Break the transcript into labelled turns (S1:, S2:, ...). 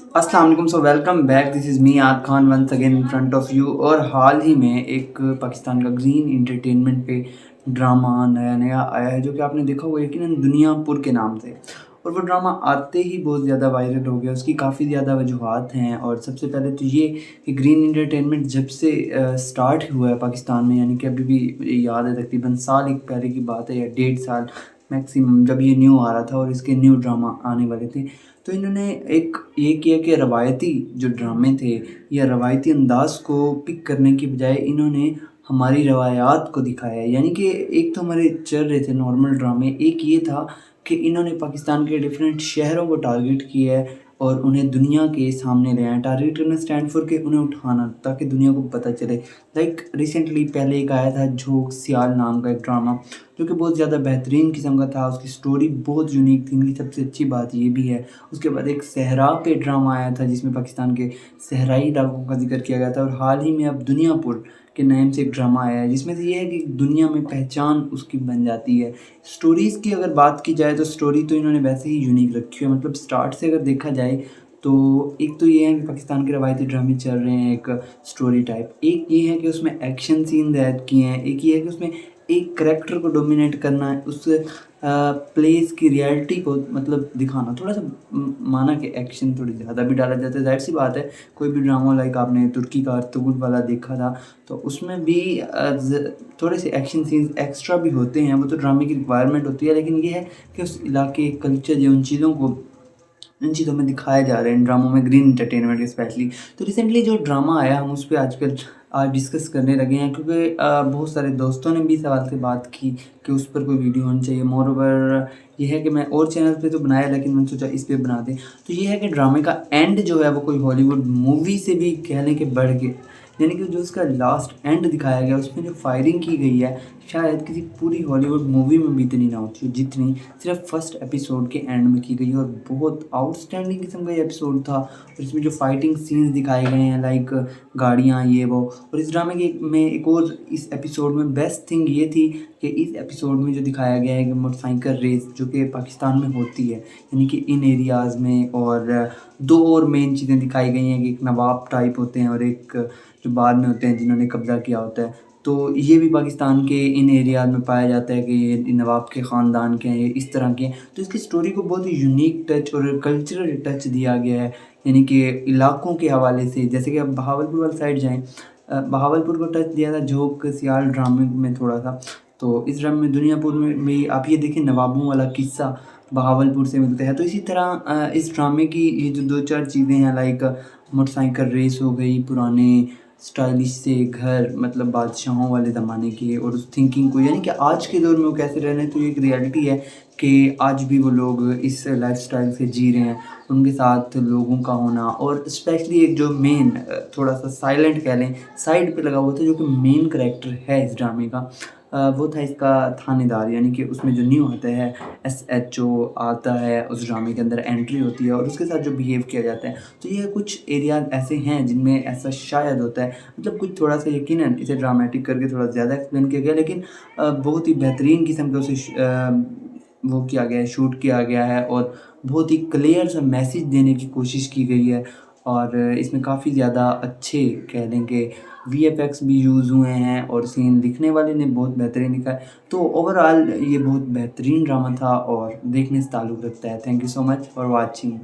S1: अस्सलाम वालेकुम। So welcome back, this is me आद Khan once again in front of you. और हाल ही में एक पाकिस्तान का ग्रीन इंटरटेनमेंट पे ड्रामा नया नया आया है, जो कि आपने देखा होगा यकीनन दुनियापुर के नाम से। और वो ड्रामा आते ही बहुत ज़्यादा वायरल हो गया। उसकी काफ़ी ज़्यादा वजूहात हैं, और सबसे पहले तो ये कि ग्रीन इंटरटेनमेंट जब से स्टार्ट हुआ है पाकिस्तान में, यानी कि अभी भी याद है तकरीबन साल एक पहले की बात है या 1.5 साल मैक्सिमम, जब ये न्यू आ रहा था और इसके न्यू ड्रामा आने वाले थे। तो इन्होंने एक ये किया कि रवायती जो ड्रामे थे या रवायती अंदाज को पिक करने की बजाय इन्होंने हमारी रवायात को दिखाया है। यानी कि एक तो हमारे चल रहे थे नॉर्मल ड्रामे, एक ये था कि इन्होंने पाकिस्तान के डिफरेंट शहरों को टारगेट किया है और उन्हें दुनिया के सामने ले आए। टारगेट करना स्टैंड फॉर के उन्हें उठाना, ताकि दुनिया को पता चले। लाइक रिसेंटली पहले एक आया था झोंक सियाल नाम का एक ड्रामा, जो कि बहुत ज़्यादा बेहतरीन किस्म का था। उसकी स्टोरी बहुत यूनिक थी। इनकी सबसे अच्छी बात ये भी है। उसके बाद एक सहरा पे ड्रामा आया था, जिसमें पाकिस्तान के सहराई इलाकों का जिक्र किया गया था। और हाल ही में अब दुनियापुर के नाम से एक ड्रामा आया है, जिसमें से ये है कि दुनिया में पहचान उसकी बन जाती है। स्टोरीज़ की अगर बात की जाए तो स्टोरी तो इन्होंने वैसे ही यूनिक रखी है। मतलब स्टार्ट से अगर देखा जाए तो एक तो ये है कि पाकिस्तान के रवायती ड्रामे चल रहे हैं एक स्टोरी टाइप, एक ये है कि उसमें एक्शन सीन ऐड किए हैं, एक ये है कि उसमें एक करेक्टर को डोमिनेट करना है, उस प्लेस की रियलिटी को मतलब दिखाना। थोड़ा सा माना कि एक्शन थोड़ी ज़्यादा भी डाला जाता है, ज़ाहिर सी बात है। कोई भी ड्रामा लाइक आपने तुर्की का अर्तुगरुल वाला देखा था, तो उसमें भी थोड़े से एक्शन सीन्स एक्स्ट्रा भी होते हैं, वो तो ड्रामे की रिक्वायरमेंट होती है। लेकिन ये है कि उस इलाके कल्चर या उन चीज़ों को इन चीज़ों में दिखाए जा रहे हैं ड्रामों में, ग्रीन एंटरटेनमेंट स्पेशली। तो रिसेंटली जो ड्रामा आया, हम उस पर आजकल आज डिस्कस करने लगे हैं, क्योंकि बहुत सारे दोस्तों ने भी सवाल से बात की कि उस पर कोई वीडियो होनी चाहिए। मोर ओवर ये है कि मैं और चैनल पे तो बनाया, लेकिन मैंने सोचा इस पे बना दें। तो ये है कि ड्रामे का एंड जो है वो कोई हॉलीवुड मूवी से भी कह लें कि बढ़ के, यानी कि जो उसका लास्ट एंड दिखाया गया, उसमें जो फायरिंग की गई है, शायद किसी पूरी हॉलीवुड मूवी में भी इतनी ना होती हो जितनी सिर्फ फर्स्ट एपिसोड के एंड में की गई। और बहुत आउटस्टैंडिंग किस्म का ये एपिसोड था। और इसमें जो फाइटिंग सीन्स दिखाए गए हैं, लाइक गाड़ियाँ ये वो। और इस ड्रामे के में एक और इस एपिसोड में बेस्ट थिंग ये थी कि इस एपिसोड में जो दिखाया गया है कि मोटरसाइकिल रेस जो कि पाकिस्तान में होती है, यानी कि इन एरियाज़ में। और दो और मेन चीज़ें दिखाई गई हैं कि एक नवाब टाइप होते हैं और एक जो बाद में होते हैं जिन्होंने कब्ज़ा किया होता है। तो ये भी पाकिस्तान के इन एरियाज़ में पाया जाता है कि ये नवाब के ख़ानदान के हैं, ये इस तरह के हैं। तो इसकी स्टोरी को बहुत ही यूनिक टच और कल्चरल टच दिया गया है, यानी कि इलाकों के हवाले से। जैसे कि अब बहावलपुर वाली साइड जाएँ, बहावलपुर को टच दिया था झोंक सियाल ड्रामे में थोड़ा सा। तो इस ड्रामे में दुनियापुर में भी आप ये देखें, नवाबों वाला किस्सा बहावलपुर से मिलता है। तो इसी तरह इस ड्रामे की ये जो 2-4 चीज़ें हैं, लाइक मोटरसाइकिल रेस हो गई, पुराने स्टाइलिश से घर, मतलब बादशाहों वाले ज़माने के, और उस थिंकिंग को, यानी कि आज के दौर में वो कैसे रह रहे हैं। तो ये एक रियलिटी है कि आज भी वो लोग इस लाइफ़स्टाइल से जी रहे हैं। उनके साथ लोगों का होना, और स्पेशली एक जो मेन थोड़ा सा साइलेंट कह लें, साइड पे लगा हुआ था, जो कि मेन कैरेक्टर है इस ड्रामे का, वो था इसका थानेदार। यानी कि उसमें जो न्यू आता है SHO आता है, उस ड्रामे के अंदर एंट्री होती है और उसके साथ जो बिहेव किया जाता है। तो ये कुछ एरियाज़ ऐसे हैं जिनमें ऐसा शायद होता है। मतलब कुछ थोड़ा सा यकीनन इसे ड्रामेटिक करके थोड़ा ज़्यादा एक्सप्लेन किया गया, लेकिन बहुत ही बेहतरीन किस्म का उसे वो किया गया है, शूट किया गया है, और बहुत ही क्लियर सा मैसेज देने की कोशिश की गई है। और इसमें काफ़ी ज़्यादा अच्छे कह लें कि VFX भी यूज़ हुए हैं, और सीन लिखने वाले ने बहुत बेहतरीन लिखा है। तो ओवरऑल ये बहुत बेहतरीन ड्रामा था और देखने से ताल्लुक़ रखता है। Thank you so much for watching.